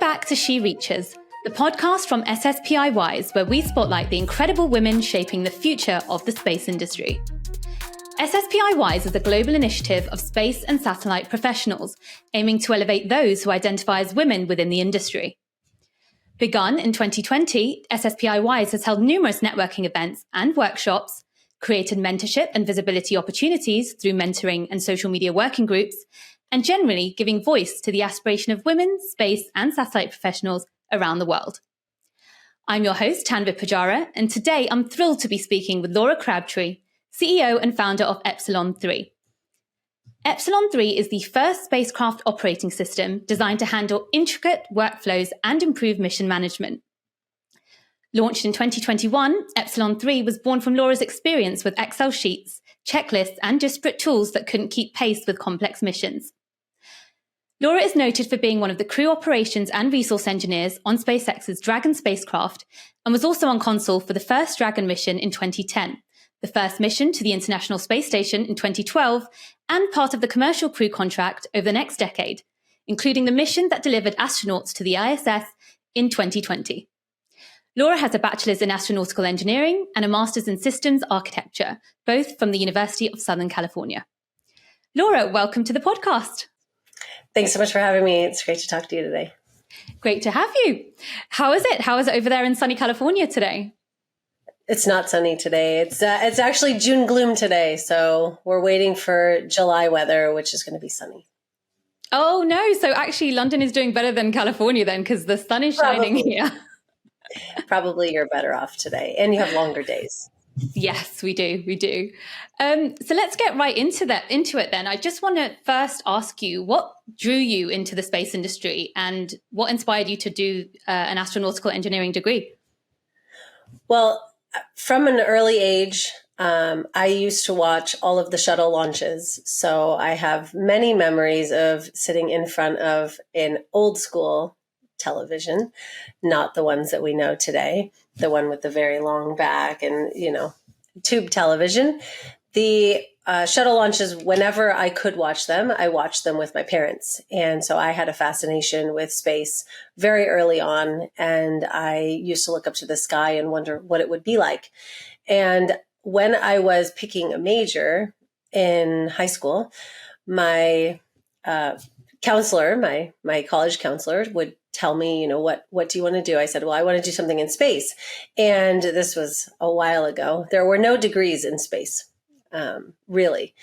back to She Reaches, the podcast from SSPI Wise, where we spotlight the incredible women shaping the future of the space industry. SSPI Wise is a global initiative of space and satellite professionals, aiming to elevate those who identify as women within the industry. Begun in 2020, SSPI Wise has held numerous networking events and workshops, created mentorship and visibility opportunities through mentoring and social media working groups, and generally giving voice to the aspiration of women, space, and satellite professionals around the world. I'm your host, Tanveer Pujara, and today I'm thrilled to be speaking with Laura Crabtree, CEO and founder of Epsilon3. Epsilon3 is the first spacecraft operating system designed to handle intricate workflows and improve mission management. Launched in 2021, Epsilon3 was born from Laura's experience with Excel sheets, checklists, and disparate tools that couldn't keep pace with complex missions. Laura is noted for being one of the crew operations and resource engineers on SpaceX's Dragon spacecraft and was also on console for the first Dragon mission in 2010, the first mission to the International Space Station in 2012, and part of the commercial crew contract over the next decade, including the mission that delivered astronauts to the ISS in 2020. Laura has a bachelor's in astronautical engineering and a master's in systems architecture, both from the University of Southern California. Laura, welcome to the podcast. Thanks so much for having me. It's great to talk to you today. Great to have you. How is it? How is it over there in sunny California today? It's not sunny today. It's actually June gloom today. So we're waiting for July weather, which is going to be sunny. Oh, no. So actually London is doing better than California then because the sun is shining here. Probably you're better off today and you have longer days. Yes, we do. We do. So let's get right into it then. I just want to first ask you, what drew you into the space industry and what inspired you to do an astronautical engineering degree? Well, from an early age, I used to watch all of the shuttle launches. So I have many memories of sitting in front of an old school television, not the ones that we know today, the one with the very long back and, tube television. The shuttle launches, whenever I could watch them, I watched them with my parents. And so I had a fascination with space very early on. And I used to look up to the sky and wonder what it would be like. And when I was picking a major in high school, my counselor, my college counselor would tell me, what do you want to do? I said, well, I want to do something in space. And this was a while ago. There were no degrees in space, really.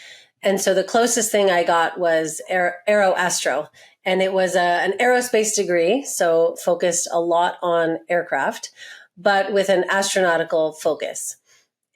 And so the closest thing I got was aero-astro. And it was an aerospace degree, so focused a lot on aircraft, but with an astronautical focus.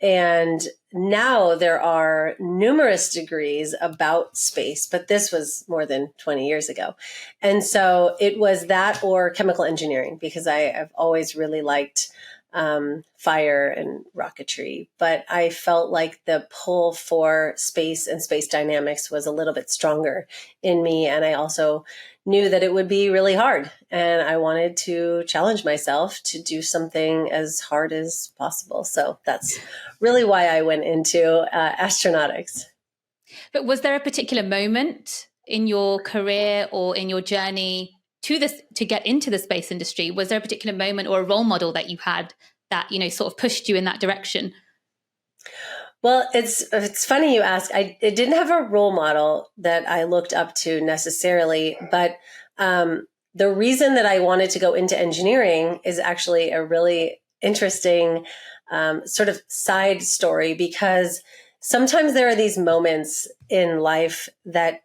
And now there are numerous degrees about space, but this was more than 20 years ago. And so it was that or chemical engineering, because I've always really liked fire and rocketry. But I felt like the pull for space and space dynamics was a little bit stronger in me. And I also knew that it would be really hard. And I wanted to challenge myself to do something as hard as possible. So that's really why I went into astronautics. But was there a particular moment in your career or in your journey to get into the space industry? Was there a particular moment or a role model that you had that, sort of pushed you in that direction? Well, it's funny you ask. I didn't have a role model that I looked up to necessarily, but the reason that I wanted to go into engineering is actually a really interesting sort of side story, because sometimes there are these moments in life that,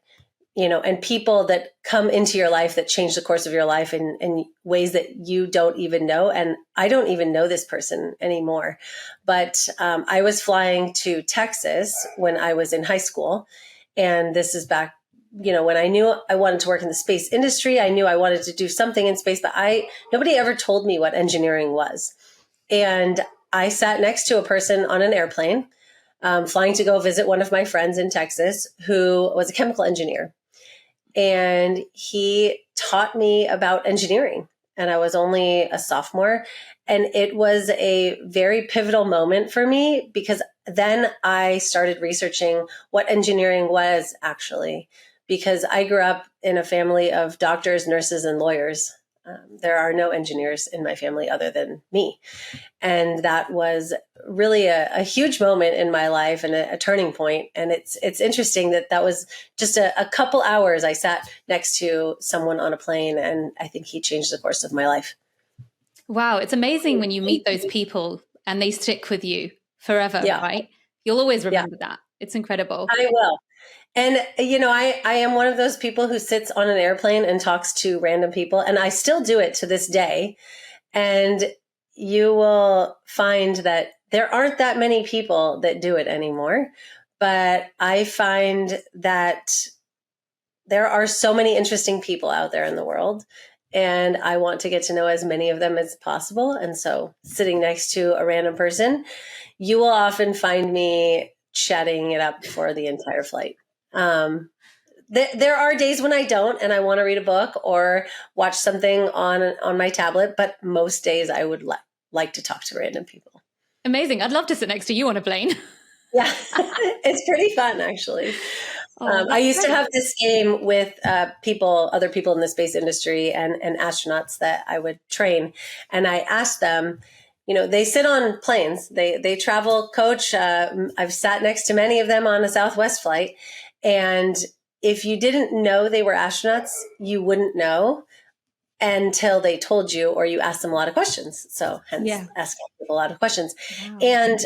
and people that come into your life that change the course of your life in ways that you don't even know. And I don't even know this person anymore. But I was flying to Texas when I was in high school. And this is back, when I knew I wanted to work in the space industry. I knew I wanted to do something in space, but nobody ever told me what engineering was. And I sat next to a person on an airplane, flying to go visit one of my friends in Texas who was a chemical engineer. And he taught me about engineering. And I was only a sophomore. And it was a very pivotal moment for me, because then I started researching what engineering was actually, because I grew up in a family of doctors, nurses, and lawyers. There are no engineers in my family other than me. And that was really a huge moment in my life and a turning point. And it's interesting that was just a couple hours I sat next to someone on a plane, and I think he changed the course of my life. Wow. It's amazing when you meet those people and they stick with you forever, Yeah. right? You'll always remember that. It's incredible. I will. And, I am one of those people who sits on an airplane and talks to random people, and I still do it to this day. And you will find that there aren't that many people that do it anymore. But I find that there are so many interesting people out there in the world, and I want to get to know as many of them as possible. And so sitting next to a random person, you will often find me chatting it up for the entire flight. There are days when I don't, and I want to read a book or watch something on my tablet, but most days I would like to talk to random people. Amazing. I'd love to sit next to you on a plane. Yeah, it's pretty fun, actually. I used to have this game with other people in the space industry and astronauts that I would train. And I asked them, they sit on planes, they travel coach. I've sat next to many of them on a Southwest flight. And if you didn't know they were astronauts, you wouldn't know until they told you, or you asked them a lot of questions. So hence asking people a lot of questions. Wow. And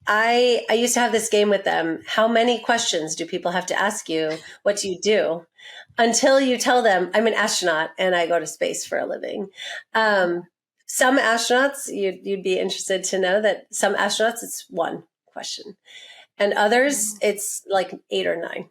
I used to have this game with them. How many questions do people have to ask you? What do you do? Until you tell them, I'm an astronaut and I go to space for a living. Some astronauts, you'd be interested to know that some astronauts, it's one question. And others, it's like 8 or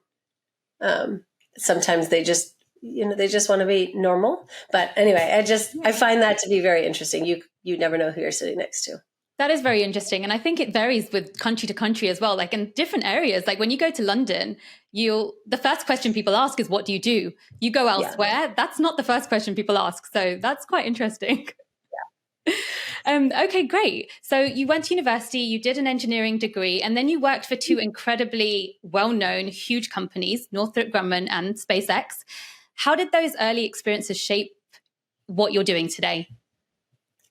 9. Sometimes they just want to be normal. But anyway, I find that to be very interesting. You never know who you're sitting next to. That is very interesting. And I think it varies with country to country as well. Like in different areas, like when you go to London, the first question people ask is, what do you do? You go elsewhere, that's not the first question people ask. So that's quite interesting. Yeah. Okay, great. So you went to university, you did an engineering degree, and then you worked for 2 incredibly well-known, huge companies, Northrop Grumman and SpaceX. How did those early experiences shape what you're doing today?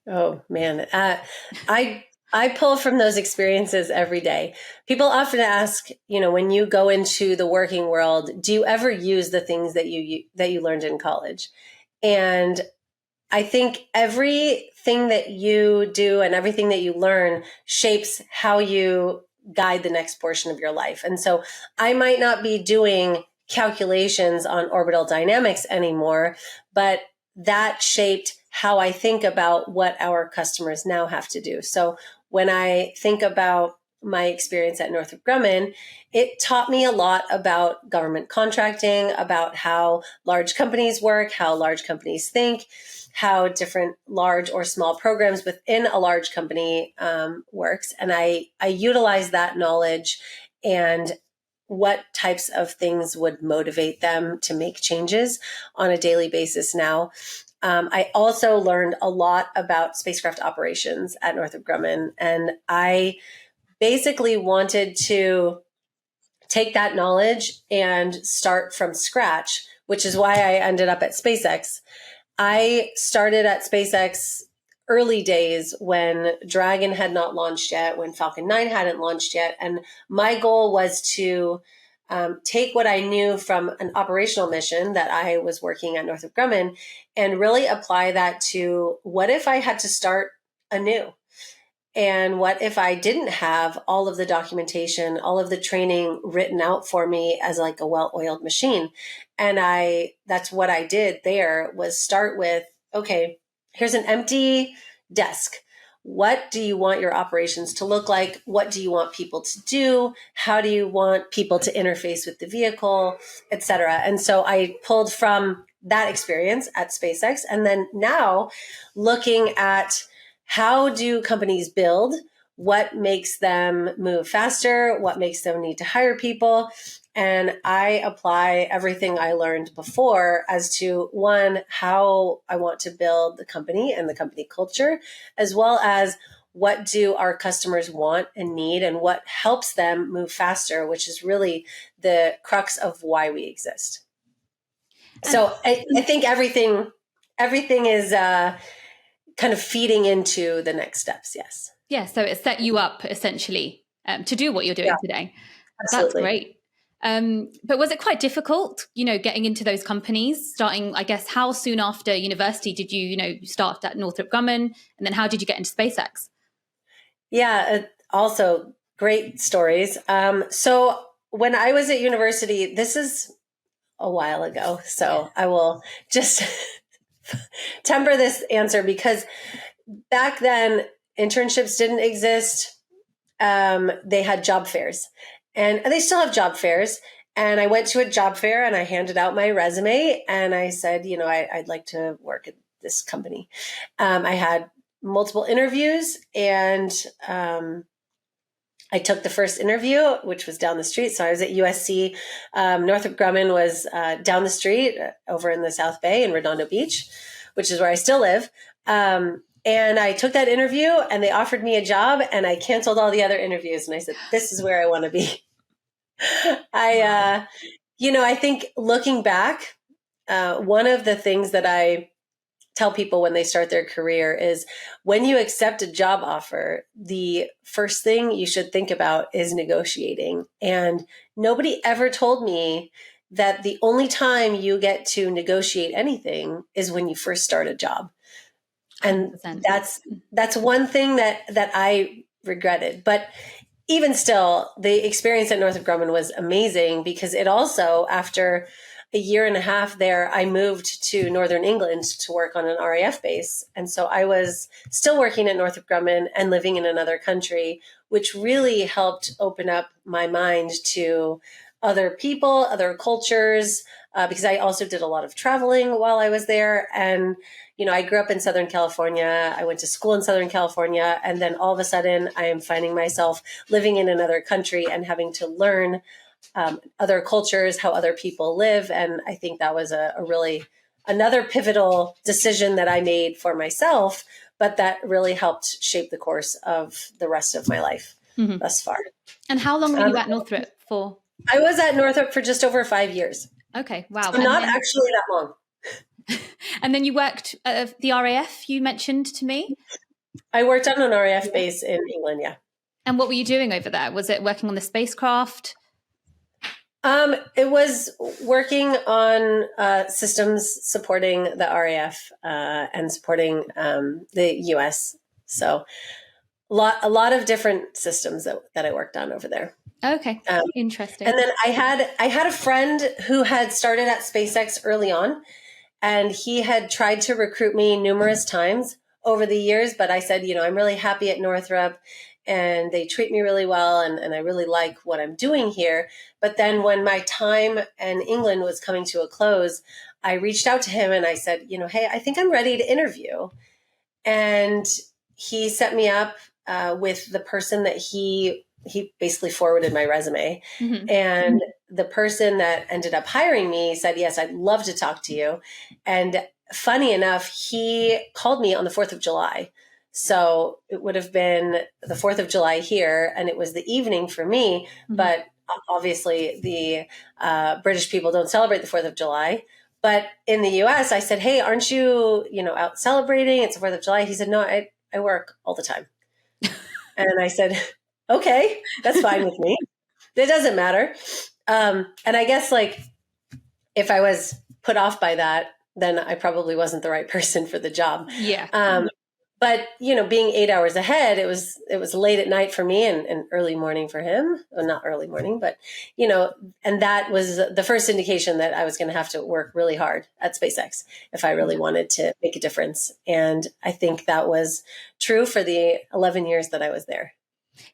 Oh, man. I pull from those experiences every day. People often ask, when you go into the working world, do you ever use the things that you learned in college? And I think everything that you do and everything that you learn shapes how you guide the next portion of your life. And so I might not be doing calculations on orbital dynamics anymore, but that shaped how I think about what our customers now have to do. So when I think about my experience at Northrop Grumman, it taught me a lot about government contracting, about how large companies work, how large companies think, how different large or small programs within a large company works. And I utilize that knowledge and what types of things would motivate them to make changes on a daily basis now. I also learned a lot about spacecraft operations at Northrop Grumman, and I basically wanted to take that knowledge and start from scratch, which is why I ended up at SpaceX. I started at SpaceX early days when Dragon had not launched yet, when Falcon 9 hadn't launched yet. And my goal was to take what I knew from an operational mission that I was working at Northrop Grumman and really apply that to what if I had to start anew? And what if I didn't have all of the documentation, all of the training written out for me as like a well-oiled machine? And that's what I did there, was start with, okay, here's an empty desk. What do you want your operations to look like? What do you want people to do? How do you want people to interface with the vehicle, et cetera? And so I pulled from that experience at SpaceX. And then now looking at how do companies build? What makes them move faster? What makes them need to hire people? And I apply everything I learned before as to, one, how I want to build the company and the company culture, as well as what do our customers want and need and what helps them move faster, which is really the crux of why we exist. So I think everything everything is kind of feeding into the next steps. Yes. Yeah. So it set you up essentially to do what you're doing today. Absolutely. That's great. But was it quite difficult, getting into those companies, starting, I guess, how soon after university did you, start at Northrop Grumman? And then how did you get into SpaceX? Yeah, also great stories. So when I was at university, this is a while ago, so I will just temper this answer because back then internships didn't exist. They had job fairs, and they still have job fairs. And I went to a job fair and I handed out my resume and I said, I'd like to work at this company. I had multiple interviews and I took the first interview, which was down the street. So I was at USC. Northrop Grumman was down the street over in the South Bay in Redondo Beach, which is where I still live. And I took that interview and they offered me a job and I canceled all the other interviews. And I said, this is where I want to be. I think looking back, one of the things that I tell people when they start their career is when you accept a job offer, the first thing you should think about is negotiating. And nobody ever told me that the only time you get to negotiate anything is when you first start a job. And 100%. that's one thing that I regretted. But even still, the experience at Northrop Grumman was amazing because it also, after a year and a half there, I moved to Northern England to work on an RAF base. And so I was still working at Northrop Grumman and living in another country, which really helped open up my mind to other people, other cultures, because I also did a lot of traveling while I was there. And, I grew up in Southern California. I went to school in Southern California. And then all of a sudden, I am finding myself living in another country and having to learn other cultures, how other people live. And I think that was a really another pivotal decision that I made for myself, but that really helped shape the course of the rest of my life thus far. And how long were you at Northrop for? I was at Northrop for just over 5 years. Okay, wow. So not actually that long. And then you worked at the RAF, you mentioned to me? I worked on an RAF base in England, yeah. And what were you doing over there? Was it working on the spacecraft? It was working on systems supporting the RAF and supporting the US. So a lot of different systems that I worked on over there. Okay, interesting. And then I had a friend who had started at SpaceX early on, and he had tried to recruit me numerous times over the years. But I said, I'm really happy at Northrop. And they treat me really well, and I really like what I'm doing here. But then when my time in England was coming to a close, I reached out to him and I said, hey, I think I'm ready to interview. And he set me up with the person that he basically forwarded my resume. And the person that ended up hiring me said, yes, I'd love to talk to you. And funny enough, he called me on the 4th of July. So it would have been the 4th of July here, and it was the evening for me. But obviously, the British people don't celebrate the 4th of July. But in the US, I said, hey, aren't you, out celebrating? It's the 4th of July. He said, no, I work all the time. And I said, okay, that's fine with me. It doesn't matter. And I guess, if I was put off by that, then I probably wasn't the right person for the job. Yeah. But, being 8 hours ahead, it was late at night for me and early morning for him. Well, not early morning, but, and that was the first indication that I was going to have to work really hard at SpaceX if I really wanted to make a difference. And I think that was true for the 11 years that I was there.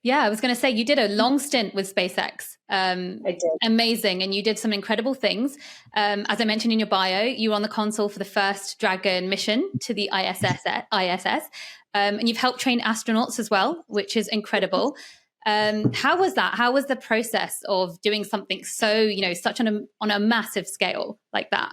Yeah, I was going to say, you did a long stint with SpaceX. I did. Amazing. And you did some incredible things. As I mentioned in your bio, you were on the console for the first Dragon mission to the ISS. And you've helped train astronauts as well, which is incredible. How was that? How was the process of doing something so, such on a massive scale like that?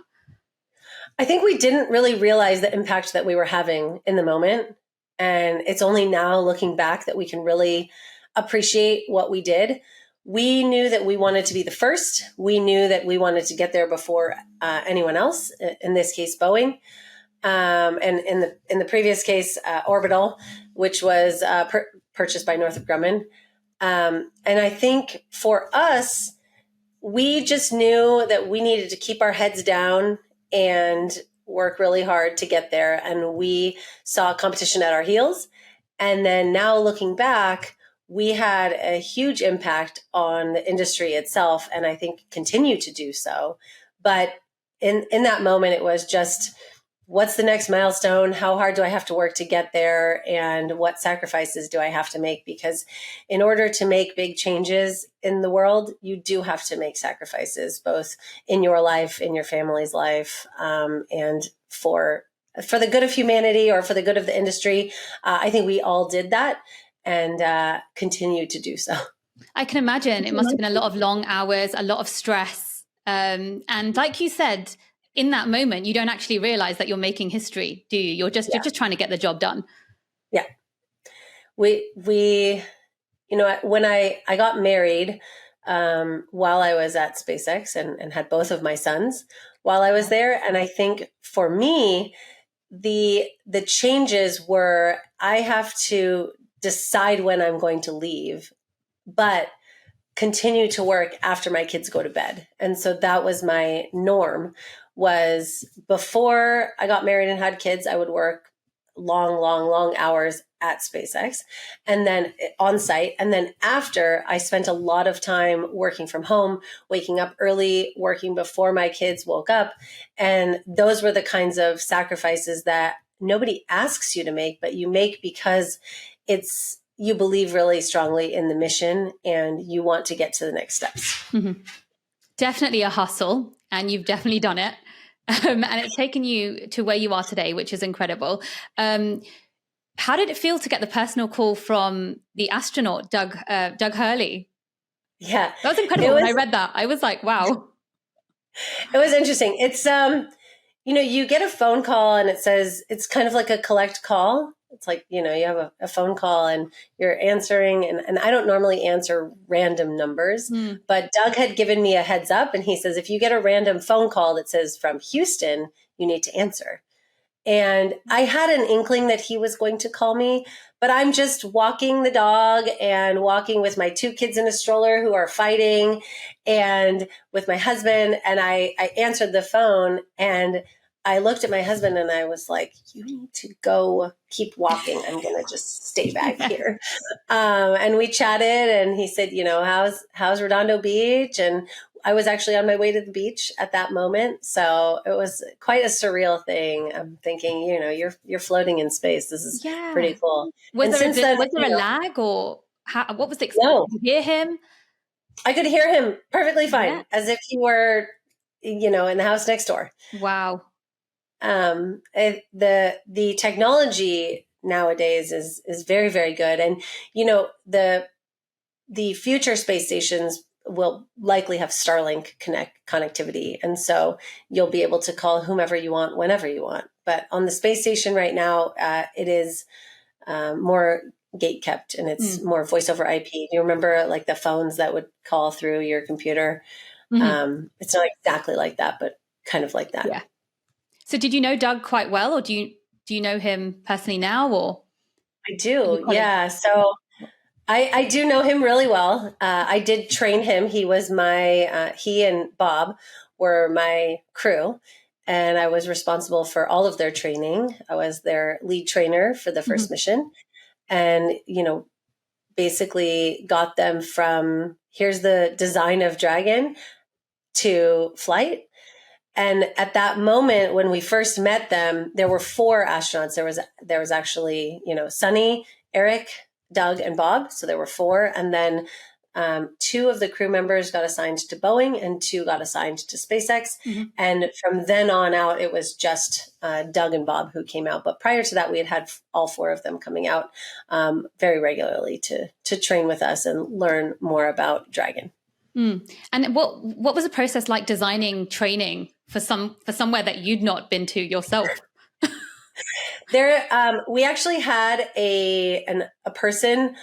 I think we didn't really realize the impact that we were having in the moment. And it's only now looking back that we can really appreciate what we did. We knew that we wanted to be the first. We knew that we wanted to get there before anyone else, in this case, Boeing. and in the previous case, Orbital, which was purchased by Northrop Grumman. And I think for us, we just knew that we needed to keep our heads down and work really hard to get there. And we saw competition at our heels. And then now looking back, we had a huge impact on the industry itself, and I think continue to do so. But in that moment, it was just, what's the next milestone? How hard do I have to work to get there? And what sacrifices do I have to make? Because in order to make big changes in the world, you do have to make sacrifices, both in your life, in your family's life, and for the good of humanity or for the good of the industry. I think we all did that and continue to do so. I can imagine it must have been a lot of long hours, a lot of stress. And like you said, in that moment, you don't actually realize that you're making history, do you? You're just trying to get the job done. Yeah. We when I got married while I was at SpaceX and had both of my sons while I was there. And I think for me, the changes were, I have to decide when I'm going to leave, but continue to work after my kids go to bed. And so that was my norm. Was before I got married and had kids, I would work long hours at SpaceX and then on site. And then after, I spent a lot of time working from home, waking up early, working before my kids woke up. And those were the kinds of sacrifices that nobody asks you to make, but you make because you believe really strongly in the mission and you want to get to the next steps. Mm-hmm. Definitely a hustle, and you've definitely done it. And it's taken you to where you are today, which is incredible. How did it feel to get the personal call from the astronaut, Doug Hurley? Yeah. That was incredible. When I read that, I was like, wow. It was interesting. It's, you get a phone call and it says, it's kind of like a collect call. It's like, you have a phone call and you're answering, and I don't normally answer random numbers, but Doug had given me a heads up and he says, if you get a random phone call that says from Houston, you need to answer. And I had an inkling that he was going to call me, but I'm just walking the dog and walking with my 2 kids in a stroller who are fighting and with my husband. And I answered the phone and I looked at my husband and I was like, you need to go keep walking. I'm going to just stay back here. And we chatted and he said, how's Redondo Beach? And I was actually on my way to the beach at that moment. So it was quite a surreal thing. I'm thinking, you're floating in space. This is pretty cool. Was there a lag or what was the experience? No. Did you hear him? I could hear him perfectly fine, as if he were, in the house next door. Wow. The technology nowadays is very, very good. And, the future space stations will likely have Starlink connectivity. And so you'll be able to call whomever you want, whenever you want. But on the space station right now, it is more gate kept and it's more voice over IP. You remember like the phones that would call through your computer? Mm-hmm. It's not exactly like that, but kind of like that. Yeah. So did you know Doug quite well, or do you know him personally now, or? I do. Yeah. So I do know him really well. I did train him. He was he and Bob were my crew, and I was responsible for all of their training. I was their lead trainer for the first mission, and, basically got them from here's the design of Dragon to flight. And at that moment, when we first met them, there were 4 astronauts. There was actually, Sunny, Eric, Doug, and Bob. So there were 4. And then 2 of the crew members got assigned to Boeing and 2 got assigned to SpaceX. Mm-hmm. And from then on out, it was just Doug and Bob who came out. But prior to that, we had all 4 of them coming out very regularly to train with us and learn more about Dragon. And what was the process like designing training for somewhere that you'd not been to yourself? We actually had a person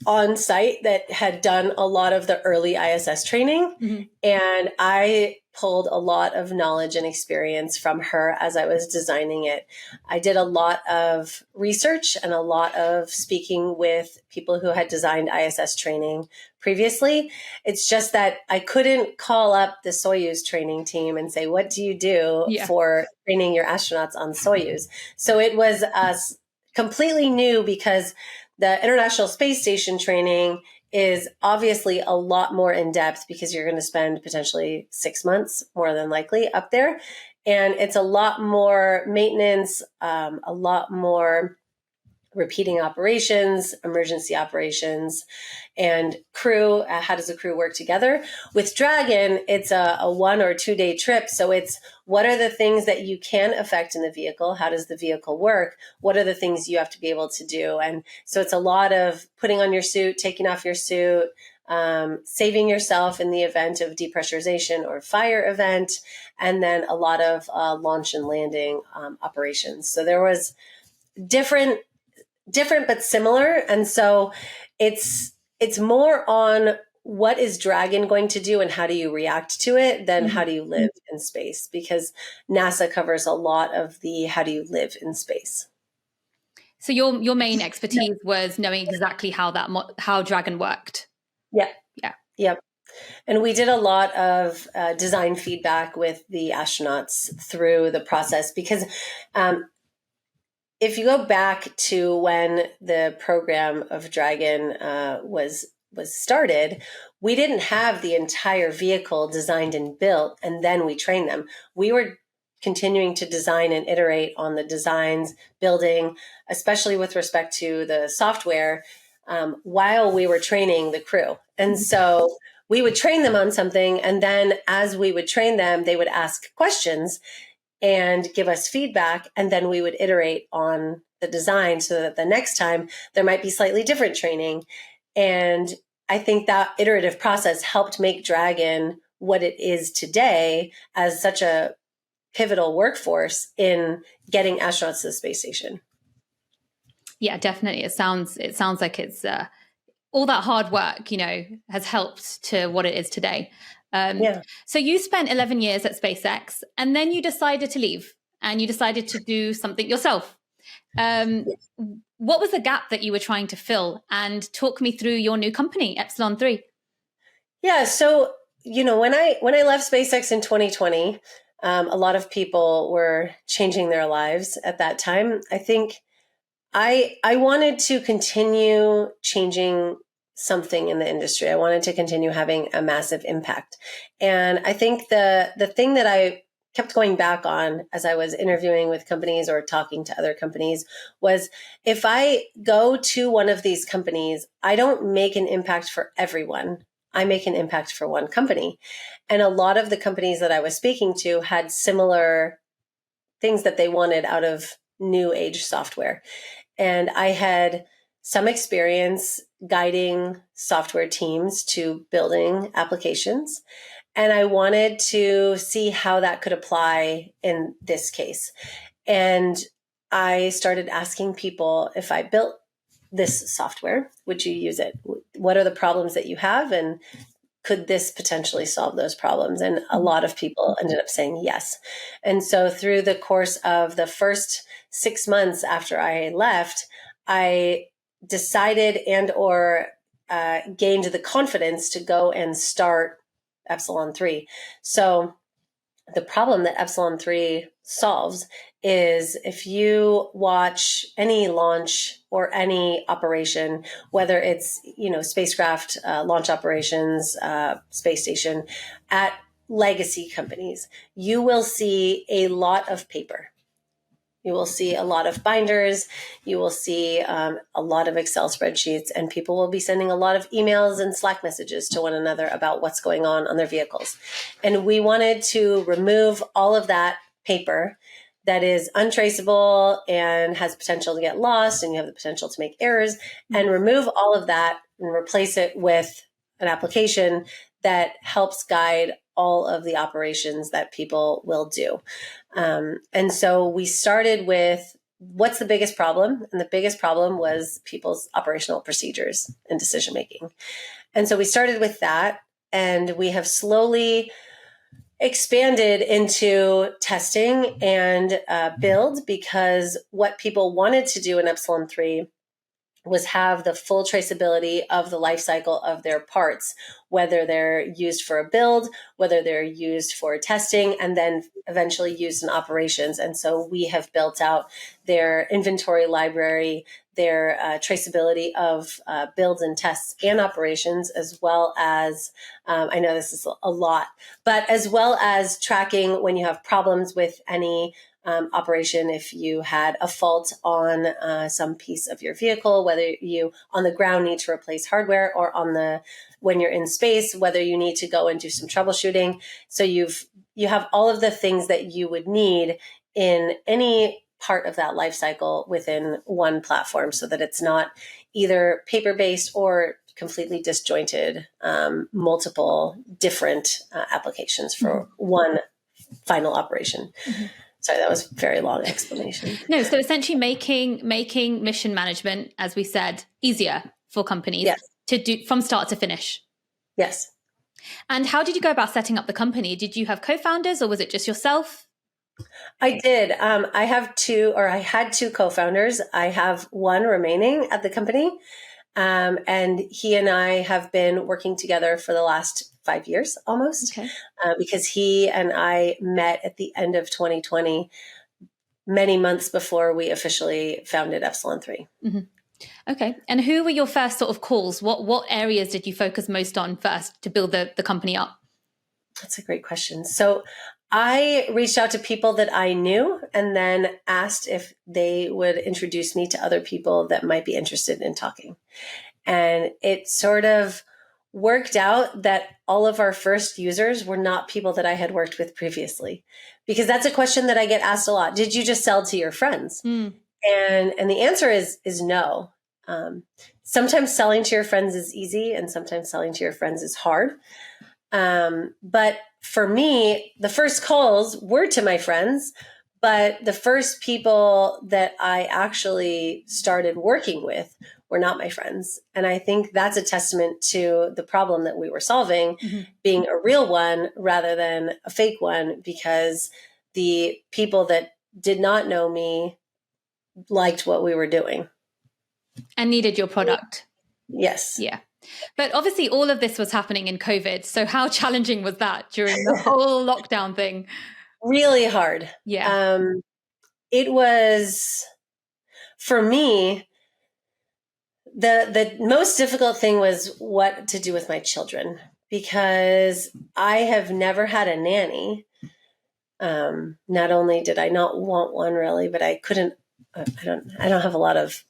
on site that had done a lot of the early ISS training. Mm-hmm. And I pulled a lot of knowledge and experience from her as I was designing it. I did a lot of research and a lot of speaking with people who had designed ISS training previously. It's just that I couldn't call up the Soyuz training team and say, what do you do for training your astronauts on Soyuz? So it was completely new, because the International Space Station training is obviously a lot more in depth, because you're going to spend potentially 6 months, more than likely, up there. And it's a lot more maintenance, a lot more repeating operations, emergency operations, and crew. How does the crew work together? With Dragon, it's a 1 or 2 day trip. So it's, what are the things that you can affect in the vehicle? How does the vehicle work? What are the things you have to be able to do? And so it's a lot of putting on your suit, taking off your suit, saving yourself in the event of depressurization or fire event, and then a lot of launch and landing operations. So there was different but similar. And so it's more on what is Dragon going to do and how do you react to it than how do you live in space, because NASA covers a lot of the how do you live in space. So your main expertise was knowing exactly how Dragon worked. Yeah. Yeah. Yep. And we did a lot of design feedback with the astronauts through the process, because if you go back to when the program of Dragon was started, we didn't have the entire vehicle designed and built, and then we trained them. We were continuing to design and iterate on the designs, building, especially with respect to the software, while we were training the crew. And so we would train them on something, and then as we would train them, they would ask questions and give us feedback, and then we would iterate on the design so that the next time there might be slightly different training. And I think that iterative process helped make Dragon what it is today, as such a pivotal workforce in getting astronauts to the space station. Yeah, definitely. It sounds like it's all that hard work, has helped to what it is today. So you spent 11 years at SpaceX, and then you decided to leave and you decided to do something yourself. What was the gap that you were trying to fill? And talk me through your new company, Epsilon3. Yeah. So, when I left SpaceX in 2020, a lot of people were changing their lives at that time. I think I wanted to continue changing something in the industry. I wanted to continue having a massive impact. And I think the thing that I kept going back on as I was interviewing with companies or talking to other companies was, if I go to one of these companies, I don't make an impact for everyone. I make an impact for one company. And a lot of the companies that I was speaking to had similar things that they wanted out of new age software. And I had some experience guiding software teams to building applications. And I wanted to see how that could apply in this case. And I started asking people, if I built this software, would you use it? What are the problems that you have? And could this potentially solve those problems? And a lot of people ended up saying yes. And so through the course of the first 6 months after I left, I decided and/or gained the confidence to go and start Epsilon3. So the problem that Epsilon3 solves is, if you watch any launch or any operation, whether it's, spacecraft launch operations, space station, at legacy companies, you will see a lot of paper. You will see a lot of binders. You will see a lot of Excel spreadsheets, and people will be sending a lot of emails and Slack messages to one another about what's going on their vehicles. And we wanted to remove all of that paper that is untraceable and has potential to get lost, and you have the potential to make errors, and remove all of that and replace it with an application that helps guide all of the operations that people will do. And so we started with what's the biggest problem? And the biggest problem was people's operational procedures and decision making. And so we started with that, and we have slowly expanded into testing and build, because what people wanted to do in Epsilon3 was have the full traceability of the life cycle of their parts, whether they're used for a build, whether they're used for testing, and then eventually used in operations. And so we have built out their inventory library, their traceability of builds and tests and operations, as well as, I know this is a lot, but as well as tracking when you have problems with any operation, if you had a fault on some piece of your vehicle, whether you on the ground need to replace hardware, or when you're in space, whether you need to go and do some troubleshooting. So you have all of the things that you would need in any part of that life cycle within one platform, so that it's not either paper-based or completely disjointed, multiple different applications for one final operation. Mm-hmm. Sorry, that was a very long explanation. No, so essentially making mission management, as we said, easier for companies to do from start to finish. Yes. And how did you go about setting up the company? Did you have co-founders, or was it just yourself? I did. I had two co-founders. I have one remaining at the company. And he and I have been working together for the last 5 years almost, because he and I met at the end of 2020, many months before we officially founded Epsilon3. Mm-hmm. Okay. And who were your first sort of calls? What areas did you focus most on first to build the company up? That's a great question. So I reached out to people that I knew, and then asked if they would introduce me to other people that might be interested in talking. And it sort of worked out that all of our first users were not people that I had worked with previously, because that's a question that I get asked a lot. Did you just sell to your friends? And the answer is no. Sometimes selling to your friends is easy, and sometimes selling to your friends is hard. But for me, the first calls were to my friends, but the first people that I actually started working with were not my friends. And I think that's a testament to the problem that we were solving being a real one rather than a fake one, because the people that did not know me liked what we were doing. And needed your product. Yes. Yeah. But obviously all of this was happening in COVID. So how challenging was that during the whole lockdown thing? Really hard. Yeah. It was, for me, the most difficult thing was what to do with my children, because I have never had a nanny. Not only did I not want one really, but I couldn't, I don't have a lot of,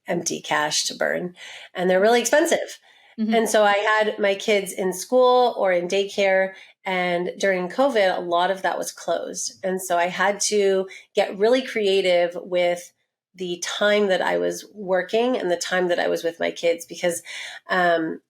empty cash to burn, and they're really expensive. And so I had my kids in school or in daycare, and during COVID, a lot of that was closed. And so I had to get really creative with the time that I was working and the time that I was with my kids, because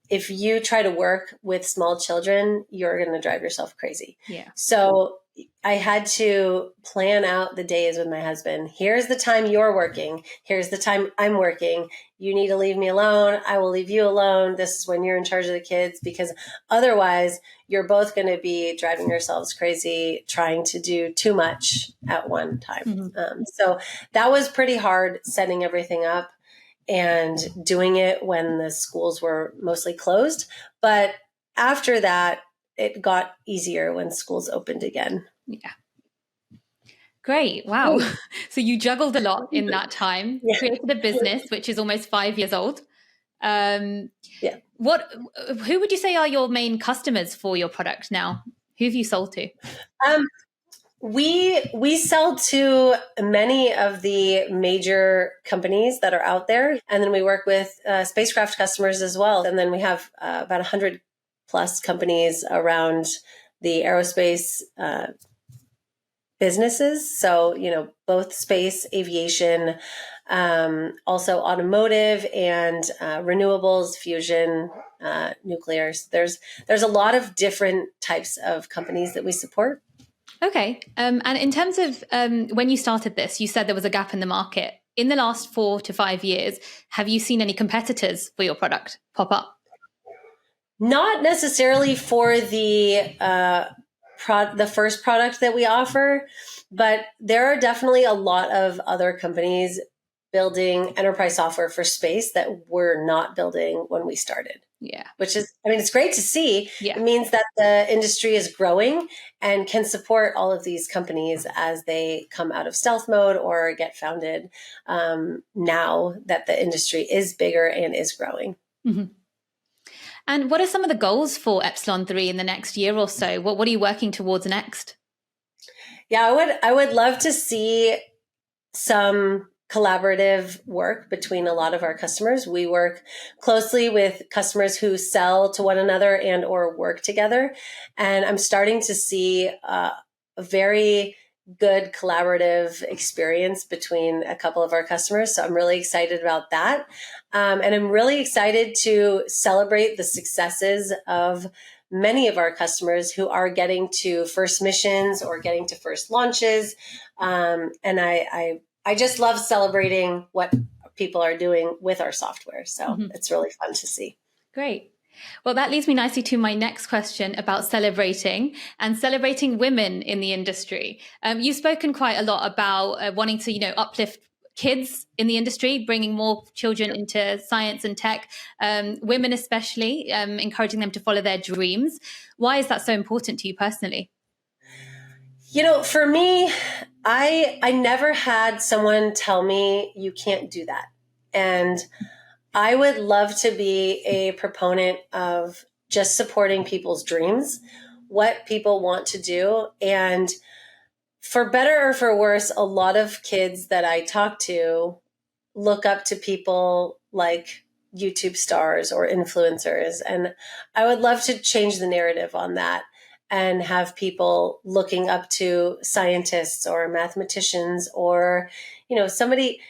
if you try to work with small children, you're going to drive yourself crazy. Yeah. So I had to plan out the days with my husband. Here's the time you're working. Here's the time I'm working. You need to leave me alone. I will leave you alone. This is when you're in charge of the kids, because otherwise you're both going to be driving yourselves crazy trying to do too much at one time. So that was pretty hard, setting everything up and doing it when the schools were mostly closed. But after that, it got easier when schools opened again. Yeah. Great. Wow. So you juggled a lot in that time, created a business, which is almost 5 years old. Who would you say are your main customers for your product now? Who have you sold to? We sell to many of the major companies that are out there. And then we work with spacecraft customers as well. And then we have about 100 plus companies around the aerospace businesses. So, both space, aviation, also automotive and renewables, fusion, nuclear. So there's a lot of different types of companies that we support. Okay. And in terms of when you started this, you said there was a gap in the market. In the last 4 to 5 years, have you seen any competitors for your product pop up? Not necessarily for the first product that we offer, but there are definitely a lot of other companies building enterprise software for space that we're not building when we started. Yeah. Which is, I mean, it's great to see. Yeah. It means that the industry is growing and can support all of these companies as they come out of stealth mode or get founded, now that the industry is bigger and is growing. Mm-hmm. And what are some of the goals for Epsilon3 in the next year or so? What are you working towards next? Yeah, I would love to see some collaborative work between a lot of our customers. We work closely with customers who sell to one another and or work together. And I'm starting to see a very good collaborative experience between a couple of our customers. So I'm really excited about that. And I'm really excited to celebrate the successes of many of our customers who are getting to first missions or getting to first launches. And I just love celebrating what people are doing with our software. So it's really fun to see. Great. Well, that leads me nicely to my next question about celebrating women in the industry. You've spoken quite a lot about wanting to, uplift kids in the industry, bringing more children into science and tech, women especially, encouraging them to follow their dreams. Why is that so important to you personally? For me, I never had someone tell me you can't do that. And I would love to be a proponent of just supporting people's dreams, what people want to do. And for better or for worse, a lot of kids that I talk to look up to people like YouTube stars or influencers. And I would love to change the narrative on that and have people looking up to scientists or mathematicians or, somebody.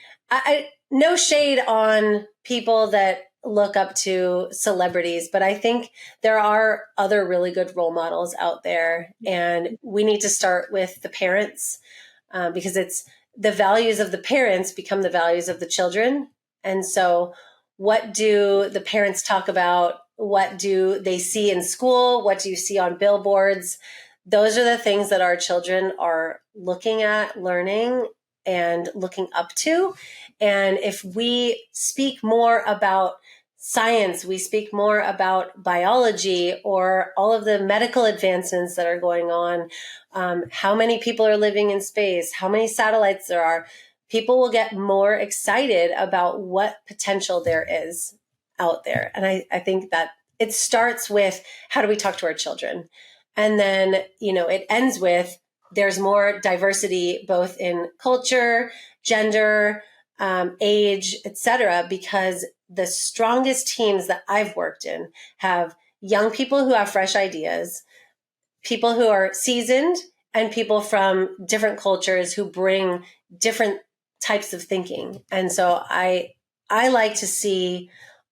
No shade on people that look up to celebrities, but I think there are other really good role models out there, and we need to start with the parents, because it's the values of the parents become the values of the children. And so what do the parents talk about? What do they see in school? What do you see on billboards? Those are the things that our children are looking at, learning, and looking up to. And if we speak more about science, we speak more about biology or all of the medical advancements that are going on, how many people are living in space, how many satellites there are, people will get more excited about what potential there is out there. And I think that it starts with, how do we talk to our children? And then, it ends with, there's more diversity, both in culture, gender, age, etc., because the strongest teams that I've worked in have young people who have fresh ideas, people who are seasoned, and people from different cultures who bring different types of thinking. And so I like to see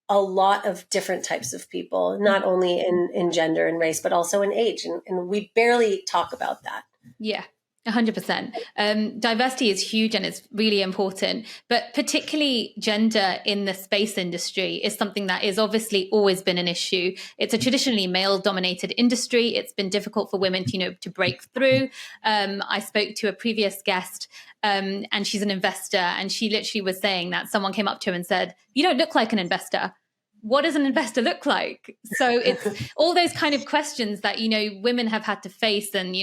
a lot of different types of people, not only in gender and race, but also in age. And we barely talk about that. Yeah. 100%. Diversity is huge and it's really important, but particularly gender in the space industry is something that is obviously always been an issue. It's a traditionally male-dominated industry. It's been difficult for women to break through. I spoke to a previous guest, and she's an investor, and she literally was saying that someone came up to her and said, "You don't look like an investor. What does an investor look like?" So it's all those kind of questions that, women have had to face. And,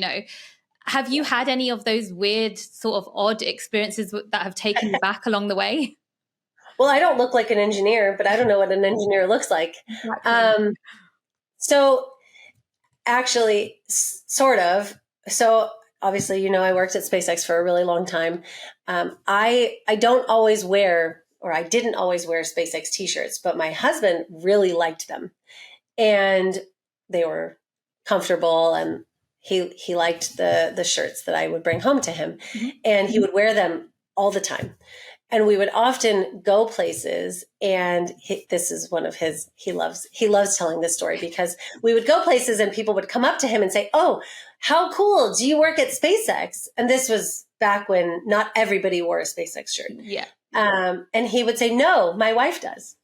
have you had any of those weird sort of odd experiences that have taken you back along the way? Well, I don't look like an engineer, but I don't know what an engineer looks like. Exactly. So actually, sort of. So obviously, I worked at SpaceX for a really long time. I don't always wear, or I didn't always wear SpaceX t-shirts, but my husband really liked them. And they were comfortable, and he liked the shirts that I would bring home to him, and he would wear them all the time. And we would often go places, and this is one of his, he loves telling this story, because we would go places and people would come up to him and say, "Oh, how cool. Do you work at SpaceX?" And this was back when not everybody wore a SpaceX shirt. Yeah. And he would say, "No, my wife does.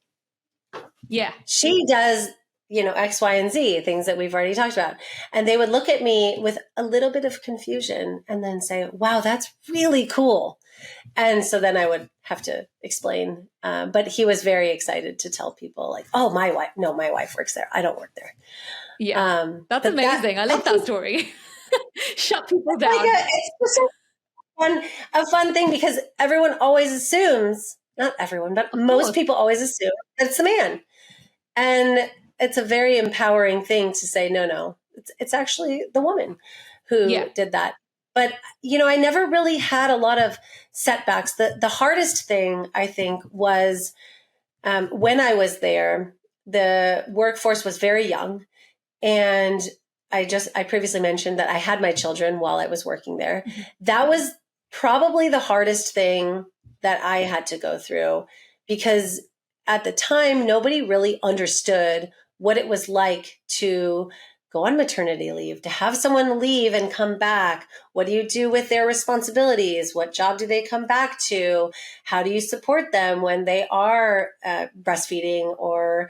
Yeah. She does, X, Y, and Z, things that we've already talked about." And they would look at me with a little bit of confusion and then say, "Wow, that's really cool." And so then I would have to explain. But he was very excited to tell people, like, "Oh, my wife works there. I don't work there." Yeah. That's amazing. I love that story. Shut people down. It's just a fun thing, because everyone always assumes, not everyone, but most people always assume that it's the man. And it's a very empowering thing to say, no, it's actually the woman who did that. But, I never really had a lot of setbacks. The hardest thing, I think, was when I was there, the workforce was very young. And I previously mentioned that I had my children while I was working there. Mm-hmm. That was probably the hardest thing that I had to go through, because at the time, nobody really understood what it was like to go on maternity leave, to have someone leave and come back. What do you do with their responsibilities? What job do they come back to? How do you support them when they are breastfeeding or,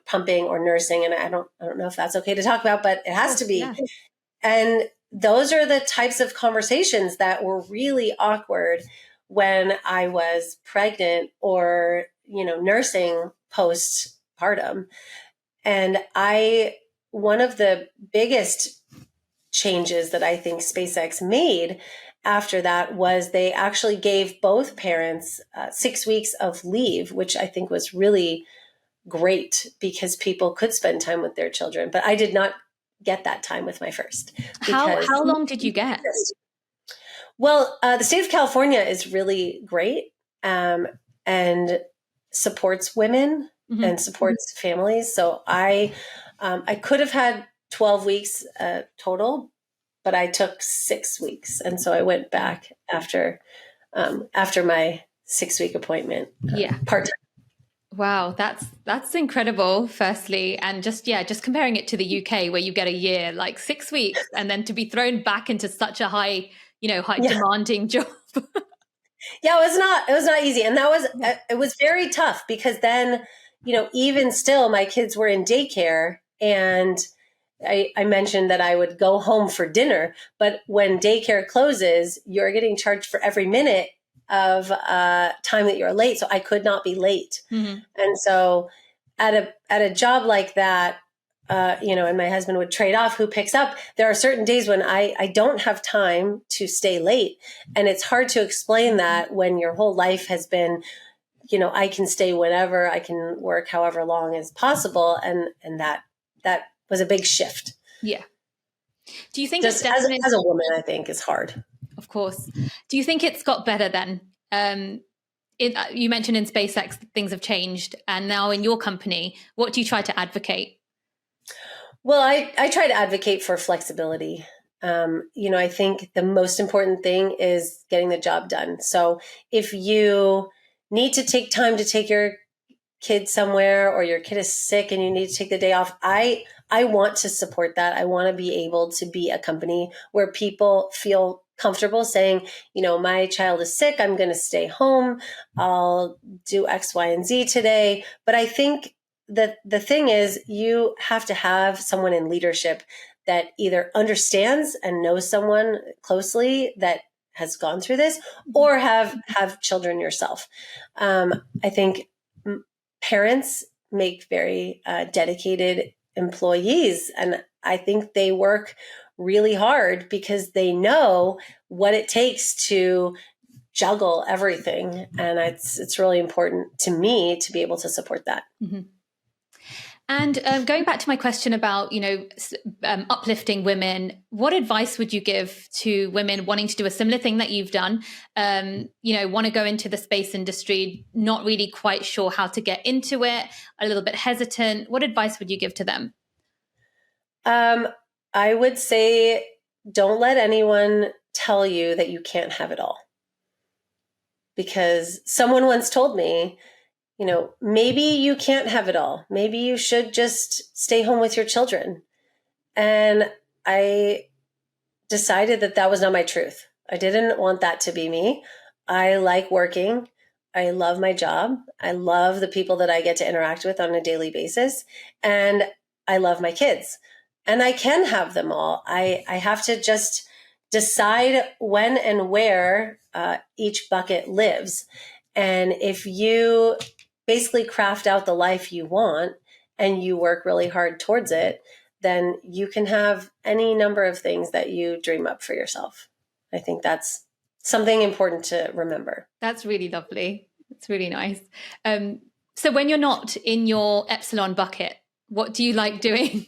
pumping or nursing? And I don't know if that's okay to talk about, but it has to be. Yeah. And those are the types of conversations that were really awkward when I was pregnant or, nursing postpartum. And one of the biggest changes that I think SpaceX made after that was they actually gave both parents 6 weeks of leave, which I think was really great, because people could spend time with their children. But I did not get that time with my first. How long did you get? Well, the state of California is really great and supports women and supports families. So I could have had 12 weeks total, but I took 6 weeks. And so I went back after my 6-week appointment. Part-time. Wow, that's incredible, firstly. And just comparing it to the UK, where you get a year, like 6 weeks, and then to be thrown back into such a high demanding job. Yeah, it was not easy. And it was very tough, because then, even still, my kids were in daycare, and I mentioned that I would go home for dinner, but when daycare closes, you're getting charged for every minute of time that you're late. So I could not be late. Mm-hmm. And so at a job like that, and my husband would trade off who picks up. There are certain days when I don't have time to stay late. And it's hard to explain that when your whole life has been, I can stay whenever, I can work however long as possible. And that was a big shift. Yeah. Do you think just as a woman, I think is hard. Of course. Do you think it's got better then? You mentioned in SpaceX things have changed, and now in your company, what do you try to advocate? Well, I try to advocate for flexibility. I think the most important thing is getting the job done. So if you need to take time to take your kid somewhere, or your kid is sick and you need to take the day off, I want to support that. I want to be able to be a company where people feel comfortable saying, my child is sick, I'm going to stay home, I'll do X, Y, and Z today. But I think that the thing is, you have to have someone in leadership that either understands and knows someone closely that has gone through this, or have children yourself. I think parents make very dedicated employees, and I think they work really hard because they know what it takes to juggle everything. And it's really important to me to be able to support that. Mm-hmm. And going back to my question about, uplifting women, what advice would you give to women wanting to do a similar thing that you've done? Want to go into the space industry, not really quite sure how to get into it, a little bit hesitant. What advice would you give to them? I would say, don't let anyone tell you that you can't have it all. because someone once told me, maybe you can't have it all. Maybe you should just stay home with your children. And I decided that that was not my truth. I didn't want that to be me. I like working. I love my job. I love the people that I get to interact with on a daily basis. And I love my kids. And I can have them all. I have to just decide when and where each bucket lives. And if you basically craft out the life you want and you work really hard towards it, then you can have any number of things that you dream up for yourself. I think that's something important to remember. That's really lovely. It's really nice. So when you're not in your Epsilon bucket, what do you like doing?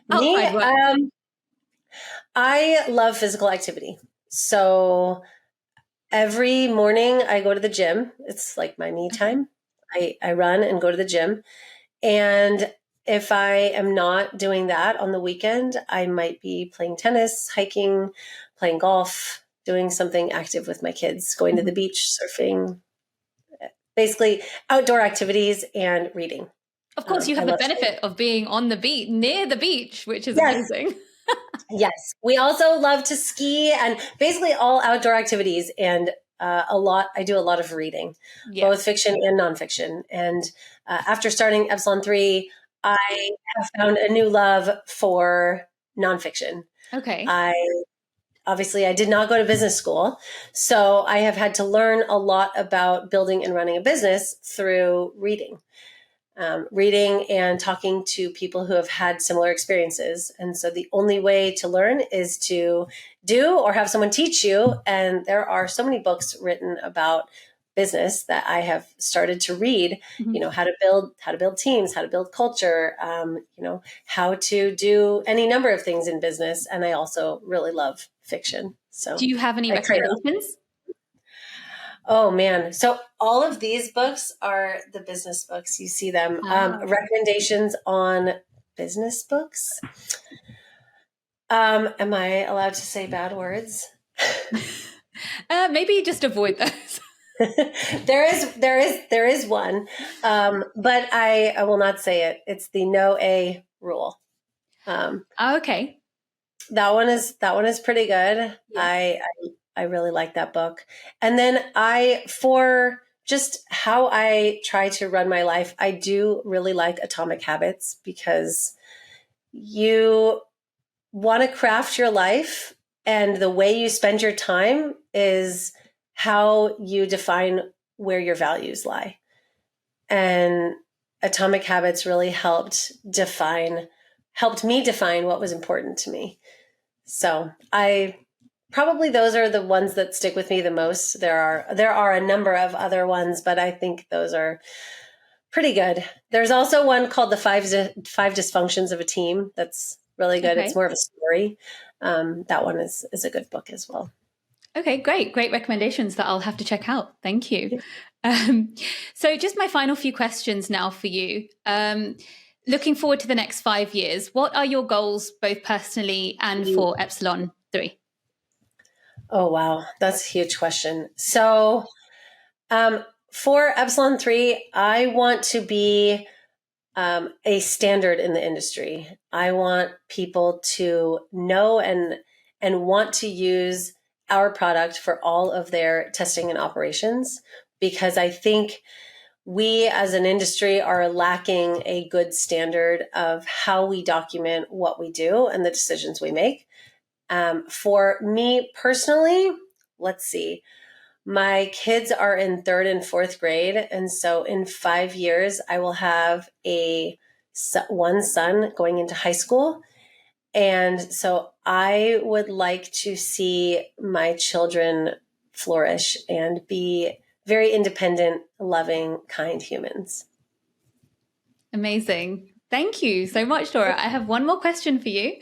I love physical activity. So every morning I go to the gym. It's like my me time. I run and go to the gym. And if I am not doing that on the weekend, I might be playing tennis, hiking, playing golf, doing something active with my kids, going to the beach, surfing, basically outdoor activities and reading. Of course, you have the benefit of being on the beach, near the beach, which is amazing. Yes. We also love to ski and basically all outdoor activities. And I do a lot of reading, both fiction and nonfiction. And after starting Epsilon3, I have found a new love for nonfiction. Okay. I did not go to business school, so I have had to learn a lot about building and running a business through reading and talking to people who have had similar experiences. And so the only way to learn is to do or have someone teach you. And there are so many books written about business that I have started to read, how to build teams, how to build culture, how to do any number of things in business. And I also really love fiction. So do you have any recommendations? Oh man. So all of these books are the business books. You see them. Recommendations on business books. Am I allowed to say bad words? Maybe just avoid those. There is one, but I will not say it. It's the no A rule. Okay. That one is pretty good. Yeah. I really like that book. And then for just how I try to run my life, I do really like Atomic Habits, because you want to craft your life, and the way you spend your time is how you define where your values lie. And Atomic Habits really helped me define what was important to me. So probably those are the ones that stick with me the most. There are a number of other ones, but I think those are pretty good. There's also one called The Five Dysfunctions of a Team. That's really good. Okay. It's more of a story. That one is a good book as well. Okay, great recommendations that I'll have to check out. Thank you. So just my final few questions now for you. Looking forward to the next 5 years, what are your goals, both personally and for Epsilon3? Oh, wow. That's a huge question. So for Epsilon3, I want to be a standard in the industry. I want people to know and want to use our product for all of their testing and operations, because I think we as an industry are lacking a good standard of how we document what we do and the decisions we make. For me personally, let's see, my kids are in 3rd and 4th grade. And so in 5 years, I will have one son going into high school. And so I would like to see my children flourish and be very independent, loving, kind humans. Amazing. Thank you so much, Laura. I have one more question for you.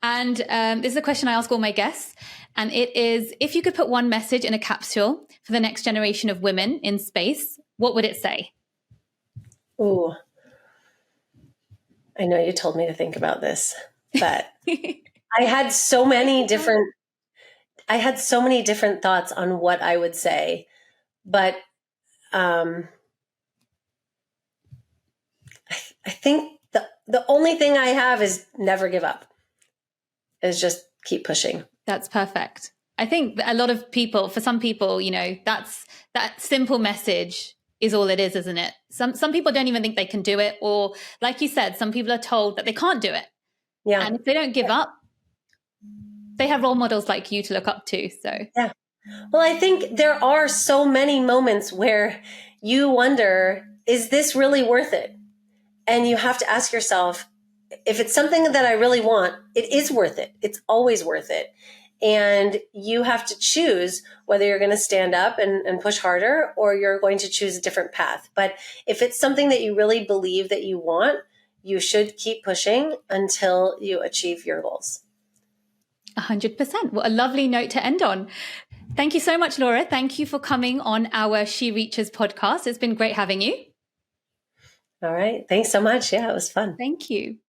And this is a question I ask all my guests. And it is, if you could put one message in a capsule for the next generation of women in space, what would it say? Ooh, I know you told me to think about this, but I had so many different thoughts on what I would say. But I think the only thing I have is never give up, is just keep pushing. That's perfect. I think a lot of people, for some people, that simple message is all it is, isn't it? Some people don't even think they can do it. Or like you said, some people are told that they can't do it. Yeah. And if they don't give up, they have role models like you to look up to. So yeah. Well, I think there are so many moments where you wonder, is this really worth it? And you have to ask yourself, if it's something that I really want, it is worth it. It's always worth it. And you have to choose whether you're going to stand up and push harder, or you're going to choose a different path. But if it's something that you really believe that you want, you should keep pushing until you achieve your goals. 100%. What a lovely note to end on. Thank you so much, Laura. Thank you for coming on our She Reaches podcast. It's been great having you. All right. Thanks so much. Yeah, it was fun. Thank you.